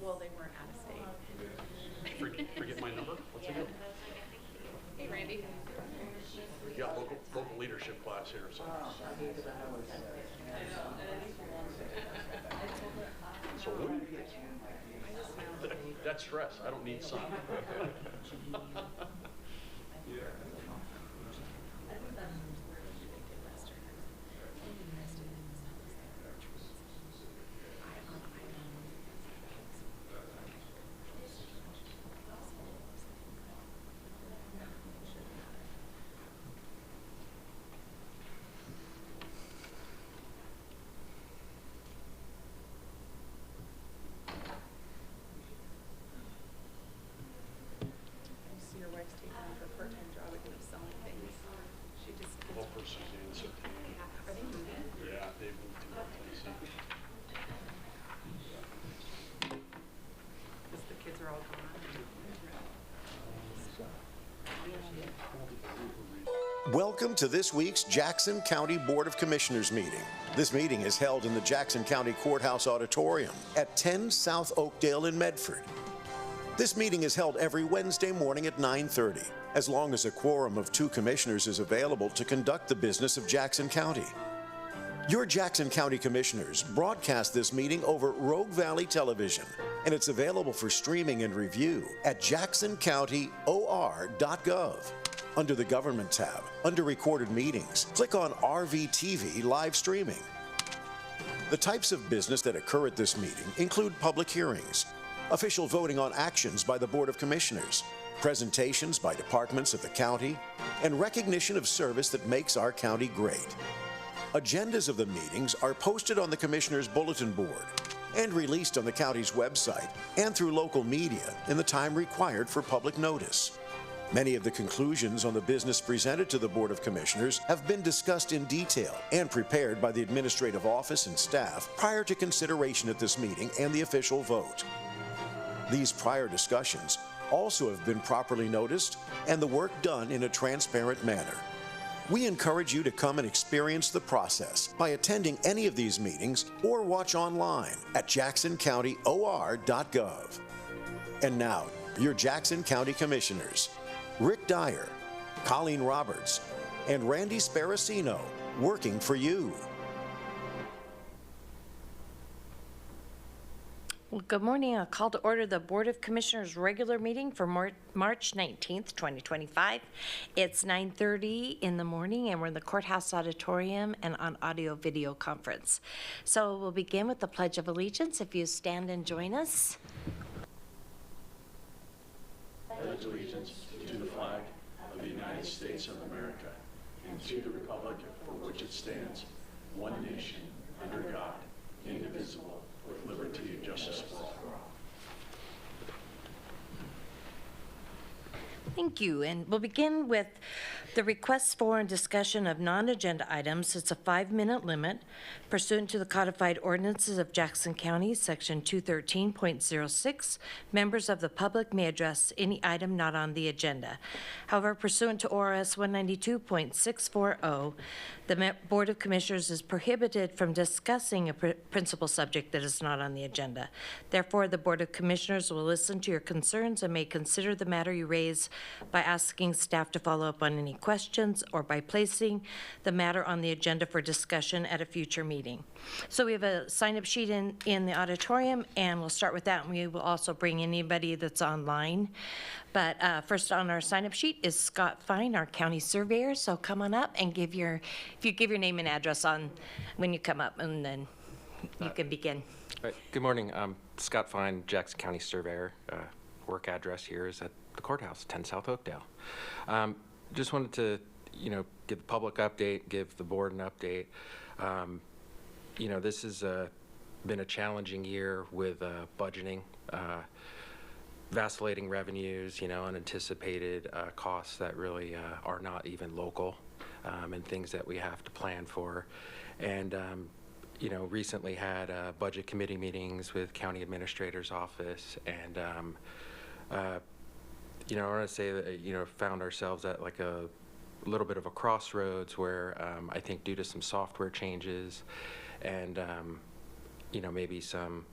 Well, they weren't out of state. Forget my number? What's it? Hey, Randy. We got local leadership class here, so. So what? That's stress. I don't need sun. Your wife's taking on her part-time job again of selling things. She just gets... Well, for Suzanne, so. Yeah. Are they moving? Yeah, they moved to Tennessee. Because the kids are all gone. Welcome to this week's Jackson County Board of Commissioners meeting. This meeting is held in the Jackson County Courthouse Auditorium at 10 South Oakdale in Medford. This meeting is held every Wednesday morning at 9:30, as long as a quorum of 2 commissioners is available to conduct the business of Jackson County. Your Jackson County Commissioners broadcast this meeting over Rogue Valley Television, and it's available for streaming and review at jacksoncountyor.gov. Under the Government tab, under Recorded Meetings, click on RVTV Live Streaming. The types of business that occur at this meeting include public hearings, official voting on actions by the Board of Commissioners, presentations by departments of the county, and recognition of service that makes our county great. Agendas of the meetings are posted on the Commissioners' Bulletin Board and released on the county's website and through local media in the time required for public notice. Many of the conclusions on the business presented to the Board of Commissioners have been discussed in detail and prepared by the administrative office and staff prior to consideration at this meeting and the official vote. These prior discussions also have been properly noticed and the work done in a transparent manner. We encourage you to come and experience the process by attending any of these meetings or watch online at jacksoncountyor.gov. And now, your Jackson County Commissioners, Rick Dyer, Colleen Roberts, and Randy Sparacino, working for you. Well, good morning. I'll call to order the Board of Commissioners regular meeting for March 19th, 2025. It's 9:30 in the morning, and we're in the Courthouse Auditorium and on audio-video conference. So we'll begin with the Pledge of Allegiance. If you stand and join us. Pledge allegiance to the flag of the United States of America and to the republic for which it stands, one nation, under God, indivisible, with liberty and justice for all. Thank you. And we'll begin with the requests for and discussion of non-agenda items. It's a 5-minute limit pursuant to the codified ordinances of Jackson County, Section 213.06. Members of the public may address any item not on the agenda. However, pursuant to ORS 192.640, the Board of Commissioners is prohibited from discussing a principal subject that is not on the agenda. Therefore, the Board of Commissioners will listen to your concerns and may consider the matter you raise by asking staff to follow up on any questions or by placing the matter on the agenda for discussion at a future meeting. So we have a sign-up sheet in the auditorium, and we'll start with that, and we will also bring anybody that's online. But first on our sign-up sheet is Scott Fine, our county surveyor. So come on up and if you give your name and address on when you come up, and then you can begin. Right. Good morning. I'm Scott Fine, Jackson County surveyor. Work address here is at the courthouse, 10 South Oakdale. Just wanted to, give the public update, give the board an update. This has been a challenging year with budgeting, vacillating revenues, unanticipated costs that really are not even local, and things that we have to plan for. And recently had budget committee meetings with county administrator's office, and I want to say that found ourselves at like a little bit of a crossroads where I think due to some software changes and maybe some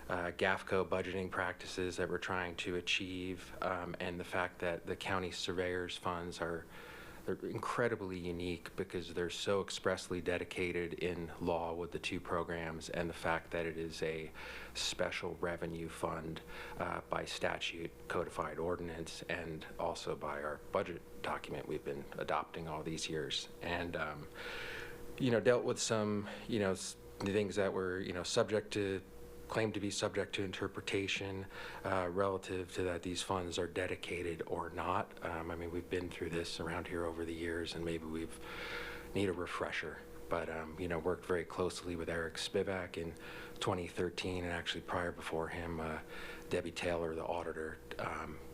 GAFCO budgeting practices that we're trying to achieve, and the fact that the county surveyors funds they're incredibly unique because they're so expressly dedicated in law with the two programs, and the fact that it is a special revenue fund by statute, codified ordinance, and also by our budget document we've been adopting all these years. And, dealt with some, things that were, claimed to be subject to interpretation relative to that these funds are dedicated or not. We've been through this around here over the years, and maybe we've need a refresher. But, worked very closely with Eric Spivak in 2013, and actually prior before him, Debbie Taylor, the auditor,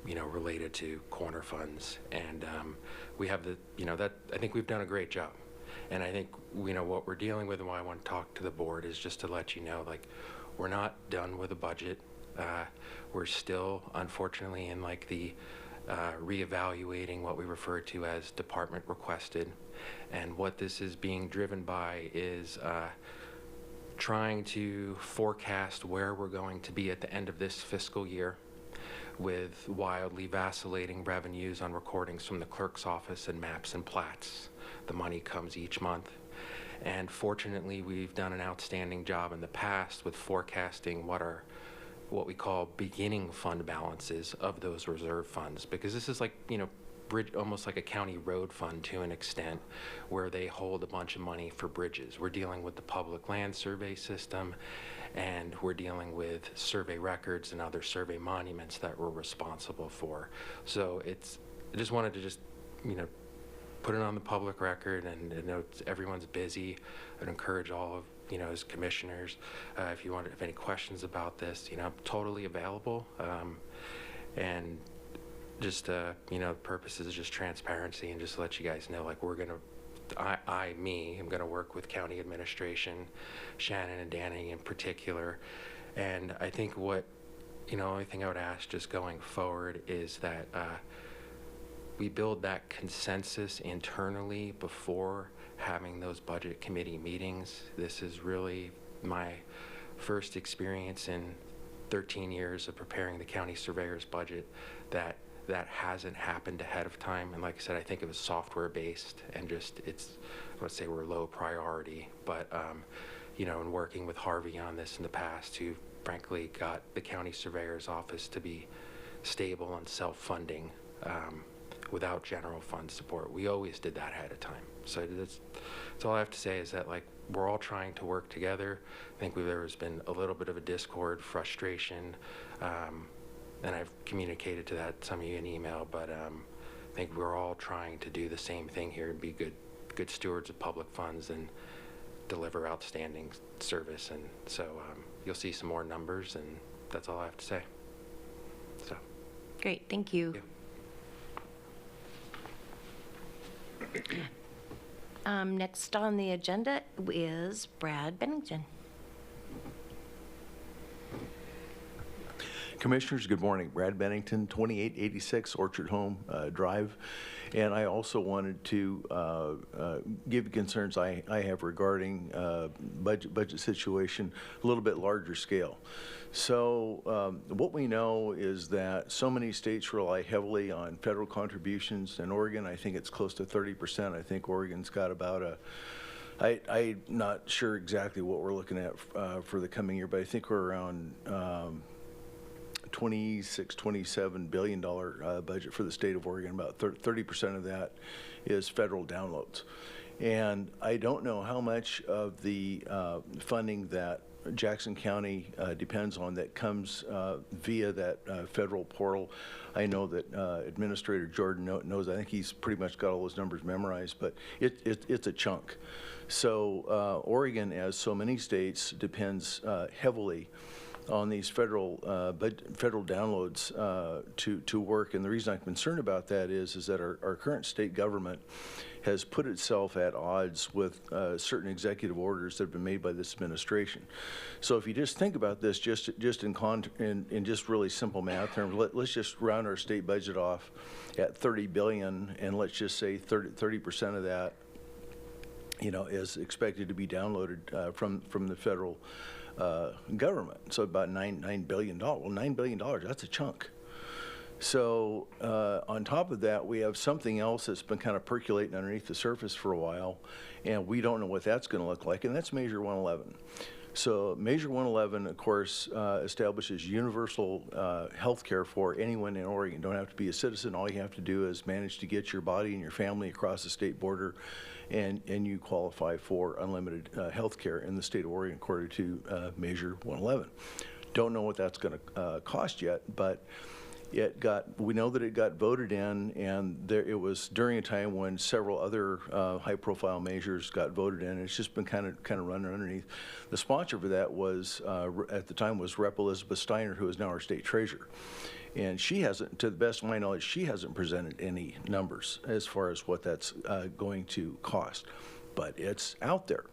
related to corner funds. And we have I think we've done a great job. And I think, what we're dealing with and why I want to talk to the board is just to let you know, we're not done with the budget. We're still, unfortunately, in the reevaluating what we refer to as department requested. And what this is being driven by is trying to forecast where we're going to be at the end of this fiscal year with wildly vacillating revenues on recordings from the clerk's office and maps and plats. The money comes each month. And fortunately, we've done an outstanding job in the past with forecasting what we call beginning fund balances of those reserve funds, because this is almost like a county road fund to an extent, where they hold a bunch of money for bridges. We're dealing with the public land survey system, and we're dealing with survey records and other survey monuments that we're responsible for. So I just wanted to put it on the public record, and I know everyone's busy. I'd encourage all of as commissioners, if you have any questions about this, I'm totally available. And just the purpose is just transparency, and just to let you guys know, I'm gonna work with county administration, Shannon and Danny in particular. And I think only thing I would ask just going forward is that we build that consensus internally before having those budget committee meetings. This is really my first experience in 13 years of preparing the county surveyor's budget that hasn't happened ahead of time. And like I said, I think it was software based, and I would say we're low priority. But in working with Harvey on this in the past, who frankly got the county surveyor's office to be stable and self-funding, without general fund support. We always did that ahead of time. So that's all I have to say, is that we're all trying to work together. I think there has been a little bit of a discord, frustration, and I've communicated to some of you in email, but I think we're all trying to do the same thing here and be good stewards of public funds and deliver outstanding service. And so you'll see some more numbers, and that's all I have to say. So. Great, thank you. Yeah. Next on the agenda is Brad Bennington. Commissioners, good morning. Brad Bennington, 2886 Orchard Home Drive. And I also wanted to give concerns I have regarding budget situation, a little bit larger scale. So what we know is that so many states rely heavily on federal contributions. In Oregon, I think it's close to 30%. I think Oregon's got about I'm not sure exactly what we're looking at for the coming year, but I think we're around $27 billion budget for the state of Oregon. About 30% of that is federal downloads. And I don't know how much of the funding that Jackson County depends on that comes via that federal portal. I know that Administrator Jordan knows. I think he's pretty much got all those numbers memorized, but it's a chunk. So Oregon, as so many states, depends heavily on these federal downloads to work. And the reason I'm concerned about that is that our current state government has put itself at odds with certain executive orders that have been made by this administration. So if you just think about this just in just really simple math terms, let's just round our state budget off at $30 billion, and let's just say 30% of that is expected to be downloaded from the federal government. So about $9 billion. Well, $9 billion, that's a chunk. So on top of that, we have something else that's been kind of percolating underneath the surface for a while, and we don't know what that's going to look like, and that's Measure 111. So Measure 111, of course, establishes universal health care for anyone in Oregon. You don't have to be a citizen. All you have to do is manage to get your body and your family across the state border, and you qualify for unlimited health care in the state of Oregon according to Measure 111. Don't know what that's going to cost yet, but we know that it got voted in, and it was during a time when several other high-profile measures got voted in. It's just been kind of running underneath. The sponsor for that was, at the time, was Rep. Elizabeth Steiner, who is now our state treasurer. And she hasn't, to the best of my knowledge, she hasn't presented any numbers as far as what that's going to cost. But it's out there.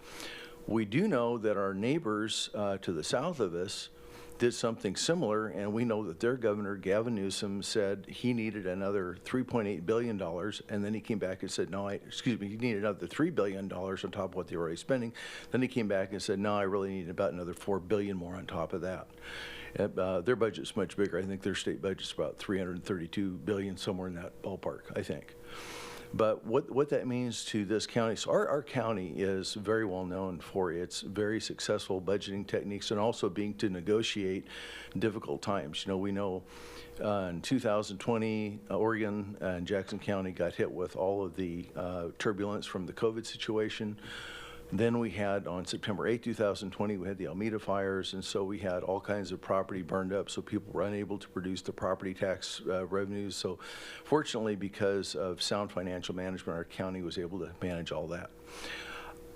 We do know that our neighbors to the south of us did something similar, and we know that their governor, Gavin Newsom, said he needed another $3.8 billion, and then he came back and said, he needed another $3 billion on top of what they were already spending. Then he came back and said, no, I really need about another $4 billion more on top of that. Their budget's much bigger. I think their state budget's about $332 billion, somewhere in that ballpark, I think. But what that means to this county, so our county is very well known for its very successful budgeting techniques and also being to negotiate difficult times. You know, we know in 2020, Oregon and Jackson County got hit with all of the turbulence from the COVID situation. Then we had, on September 8, 2020, we had the Alameda fires, and so we had all kinds of property burned up, so people were unable to produce the property tax revenues. So fortunately, because of sound financial management, our county was able to manage all that.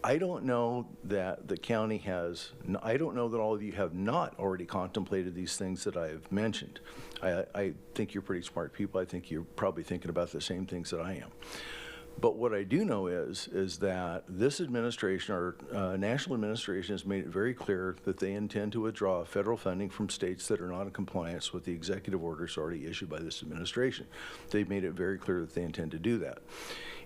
I don't know that the county has, I don't know that all of you have not already contemplated these things that I've mentioned. I think you're pretty smart people. I think you're probably thinking about the same things that I am. But what I do know is that this administration, our national administration, has made it very clear that they intend to withdraw federal funding from states that are not in compliance with the executive orders already issued by this administration. They've made it very clear that they intend to do that.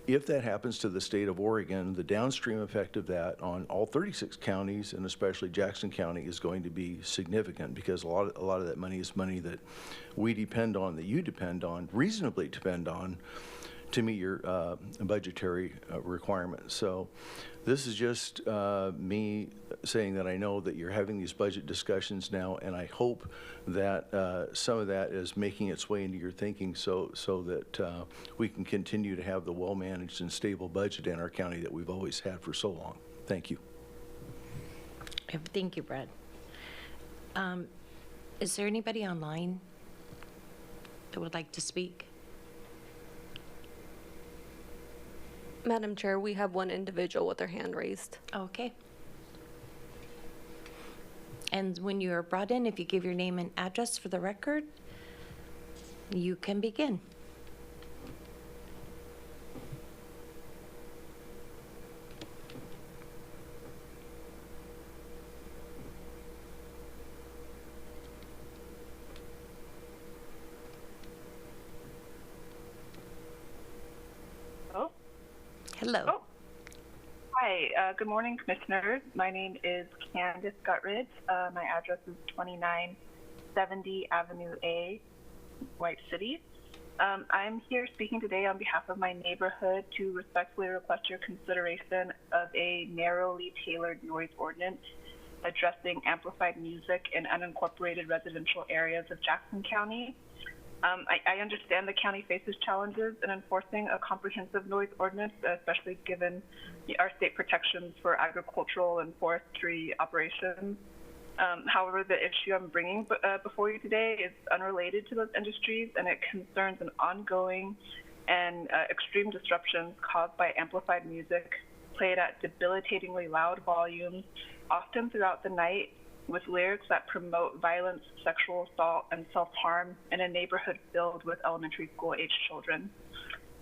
If that happens to the state of Oregon, the downstream effect of that on all 36 counties, and especially Jackson County, is going to be significant, because a lot of that money is money that we depend on, that you depend on, reasonably depend on, to meet your budgetary requirements. So this is just me saying that I know that you're having these budget discussions now, and I hope that some of that is making its way into your thinking so that we can continue to have the well-managed and stable budget in our county that we've always had for so long. Thank you. Thank you, Brad. Is there anybody online that would like to speak? Madam Chair, we have one individual with their hand raised. Okay. And when you are brought in, if you give your name and address for the record, you can begin. Hello. Oh. Hi, good morning, Commissioners. My name is Candace Guttridge. My address is 2970 Avenue A, White City. I'm here speaking today on behalf of my neighborhood to respectfully request your consideration of a narrowly tailored noise ordinance addressing amplified music in unincorporated residential areas of Jackson County. I understand the county faces challenges in enforcing a comprehensive noise ordinance, especially given our state protections for agricultural and forestry operations. However, the issue I'm bringing before you today is unrelated to those industries, and it concerns an ongoing and extreme disruptions caused by amplified music played at debilitatingly loud volumes, often throughout the night, with lyrics that promote violence, sexual assault, and self-harm in a neighborhood filled with elementary school-aged children.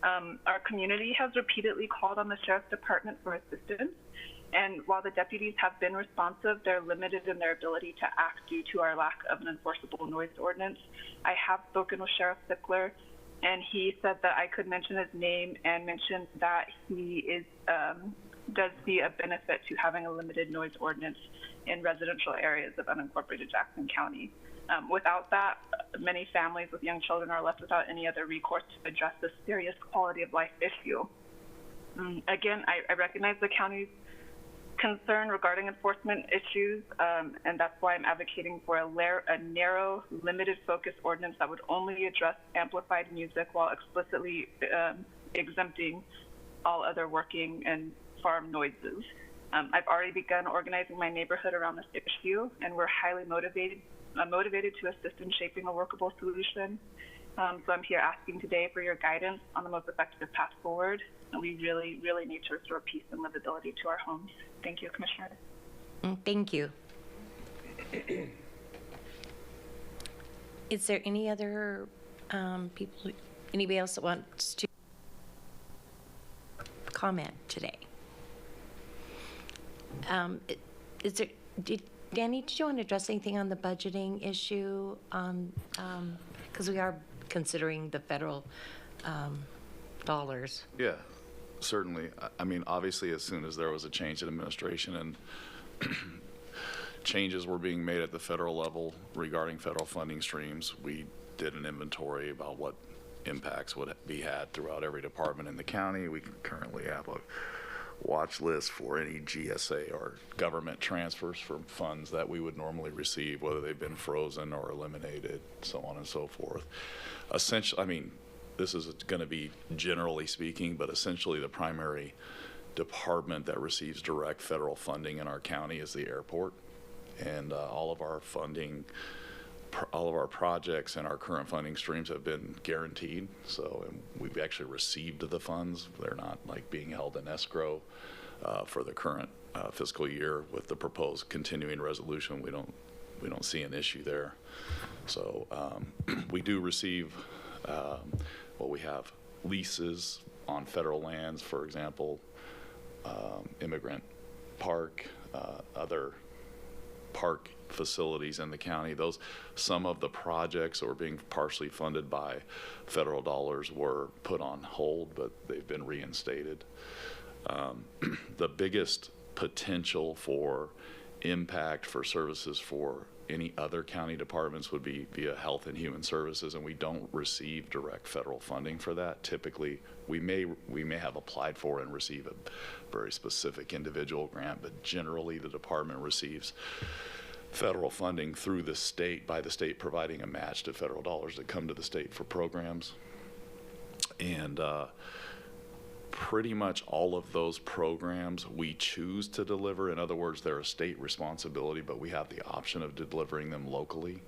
Our community has repeatedly called on the Sheriff's Department for assistance, and while the deputies have been responsive, they're limited in their ability to act due to our lack of an enforceable noise ordinance. I have spoken with Sheriff Sickler, and he said that I could mention his name and mention that he is does see a benefit to having a limited noise ordinance in residential areas of unincorporated Jackson County. Without that, many families with young children are left without any other recourse to address this serious quality of life issue. Again, I recognize the county's concern regarding enforcement issues, and that's why I'm advocating for a narrow, limited focus ordinance that would only address amplified music while explicitly exempting all other working and farm noises. I've already begun organizing my neighborhood around this issue, and we're highly motivated to assist in shaping a workable solution. So I'm here asking today for your guidance on the most effective path forward. And we really, really need to restore peace and livability to our homes. Thank you, Commissioner. Thank you. Is there any other people, anybody else that wants to comment today? Danny, did you want to address anything on the budgeting issue? Because we are considering the federal dollars. Yeah, certainly. I mean, obviously, as soon as there was a change in administration and changes were being made at the federal level regarding federal funding streams, we did an inventory about what impacts would be had throughout every department in the county. We currently have a watch list for any GSA or government transfers from funds that we would normally receive, whether they've been frozen or eliminated, so on and so forth. Essentially, I mean, this is going to be generally speaking, but essentially the primary department that receives direct federal funding in our county is the airport. And all of our funding, all of our projects and our current funding streams have been guaranteed. So we've actually received the funds. They're not like being held in escrow for the current fiscal year. With the proposed continuing resolution, we don't see an issue there. So we do receive we have leases on federal lands, for example, Immigrant Park, other park facilities in the county. Some of the projects that were being partially funded by federal dollars were put on hold, but they've been reinstated. The biggest potential for impact for services for any other county departments would be via Health and Human Services, and we don't receive direct federal funding for that. Typically, we may have applied for and receive a very specific individual grant, but generally the department receives federal funding through the state, by the state providing a match to federal dollars that come to the state for programs. And pretty much all of those programs we choose to deliver. In other words, they're a state responsibility, but we have the option of delivering them locally.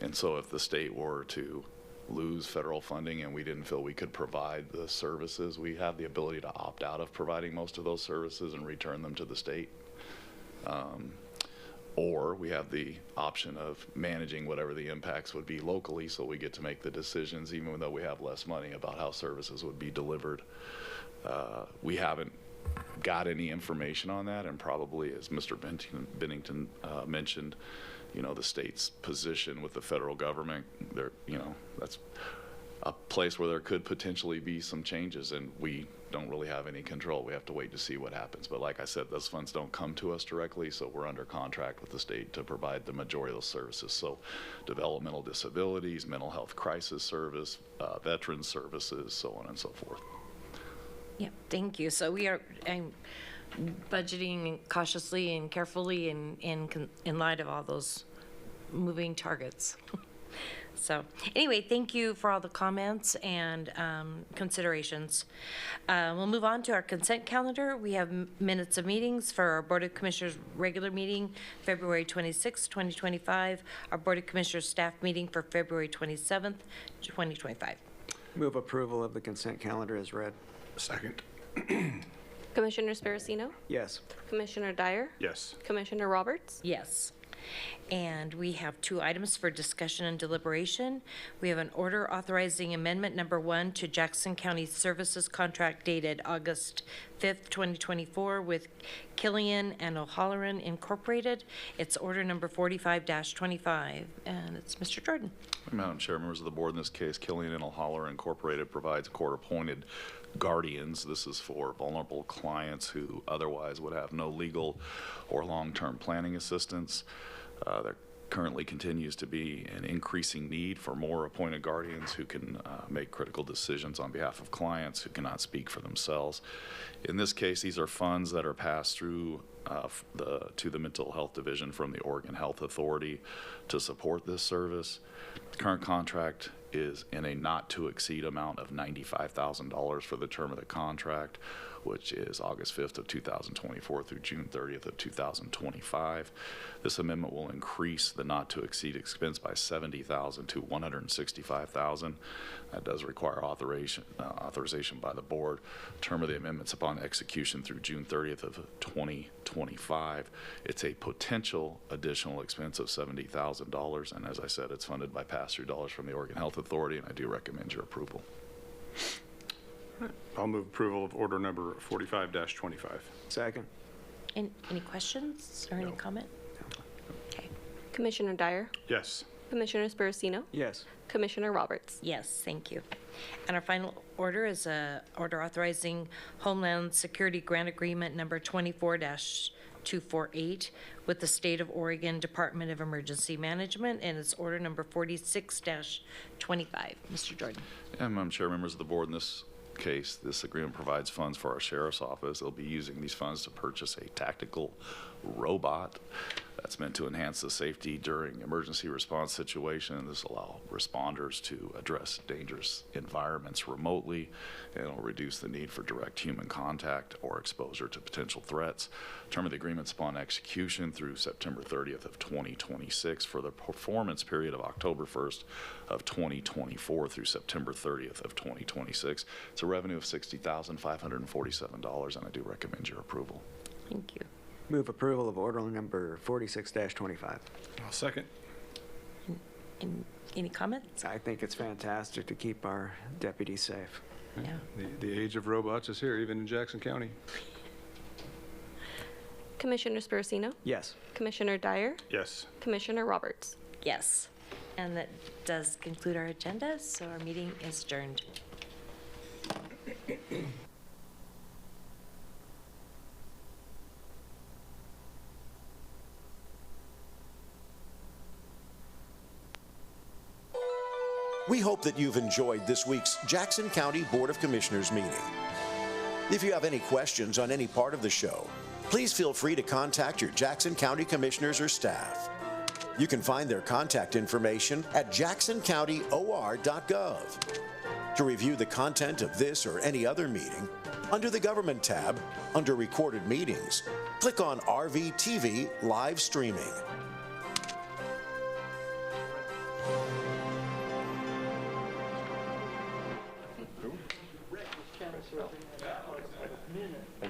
And so if the state were to lose federal funding and we didn't feel we could provide the services, we have the ability to opt out of providing most of those services and return them to the state. Or we have the option of managing whatever the impacts would be locally, so we get to make the decisions, even though we have less money, about how services would be delivered. We haven't got any information on that, and probably, as Mr. Bennington mentioned, the state's position with the federal government, that's a place where there could potentially be some changes, and we don't really have any control. We have to wait to see what happens. But like I said, those funds don't come to us directly, so we're under contract with the state to provide the majority of those services. So developmental disabilities, mental health crisis service, veterans services, so on and so forth. Yeah, thank you. So we are budgeting cautiously and carefully in light of all those moving targets. So anyway, thank you for all the comments and considerations. We'll move on to our consent calendar. We have minutes of meetings for our Board of Commissioners regular meeting, February 26, 2025, our Board of Commissioners staff meeting for February 27th, 2025. Move approval of the consent calendar as read. Second. Commissioner Sparacino? Yes. Commissioner Dyer? Yes. Commissioner Roberts? Yes. And we have 2 items for discussion and deliberation. We have an order authorizing amendment number 1 to Jackson County Services contract dated August 5th, 2024 with Killian and O'Halloran Incorporated. It's order number 45-25, and it's Mr. Jordan. Madam Chair, members of the board, in this case, Killian and O'Halloran Incorporated provides court-appointed guardians. This is for vulnerable clients who otherwise would have no legal or long-term planning assistance. There currently continues to be an increasing need for more appointed guardians who can make critical decisions on behalf of clients who cannot speak for themselves. In this case, these are funds that are passed through to the Mental Health Division from the Oregon Health Authority to support this service. The current contract is in a not to exceed amount of $95,000 for the term of the contract, which is August 5th of 2024 through June 30th of 2025. This amendment will increase the not to exceed expense by $70,000 to $165,000. That does require authorization by the board. Term of the amendments upon execution through June 30th of 2025. It's a potential additional expense of $70,000, and as I said, it's funded by pass-through dollars from the Oregon Health Authority, and I do recommend your approval. I'll move approval of order number 45-25. Second. Any questions or any comment? Okay. Commissioner Dyer, Yes. Commissioner Sparacino, Yes. Commissioner Roberts. Yes, thank you. And our final order is a order authorizing Homeland Security Grant Agreement number 24-248 with the State of Oregon Department of Emergency Management, and it's order number 46-25. Mr. Jordan. And Madam Chair, members of the board, in this case, this agreement provides funds for our sheriff's office. They'll be using these funds to purchase a tactical robot that's meant to enhance the safety during emergency response situations. This will allow responders to address dangerous environments remotely, and it'll reduce the need for direct human contact or exposure to potential threats. Term of the agreement's upon execution through September 30th of 2026 for the performance period of October 1st of 2024 through September 30th of 2026. It's a revenue of $60,547, and I do recommend your approval. Thank you. Move approval of order number 46-25. I'll second. Any comments? I think it's fantastic to keep our deputies safe. Yeah. The age of robots is here, even in Jackson County. Commissioner Sparacino, Yes. Commissioner Dyer, Yes. Commissioner Roberts. Yes. And that does conclude our agenda, so our meeting is adjourned. We hope that you've enjoyed this week's Jackson County Board of Commissioners meeting. If you have any questions on any part of the show, please feel free to contact your Jackson County Commissioners or staff. You can find their contact information at jacksoncountyor.gov. To review the content of this or any other meeting, under the Government tab, under Recorded Meetings, click on RVTV Live Streaming. Thank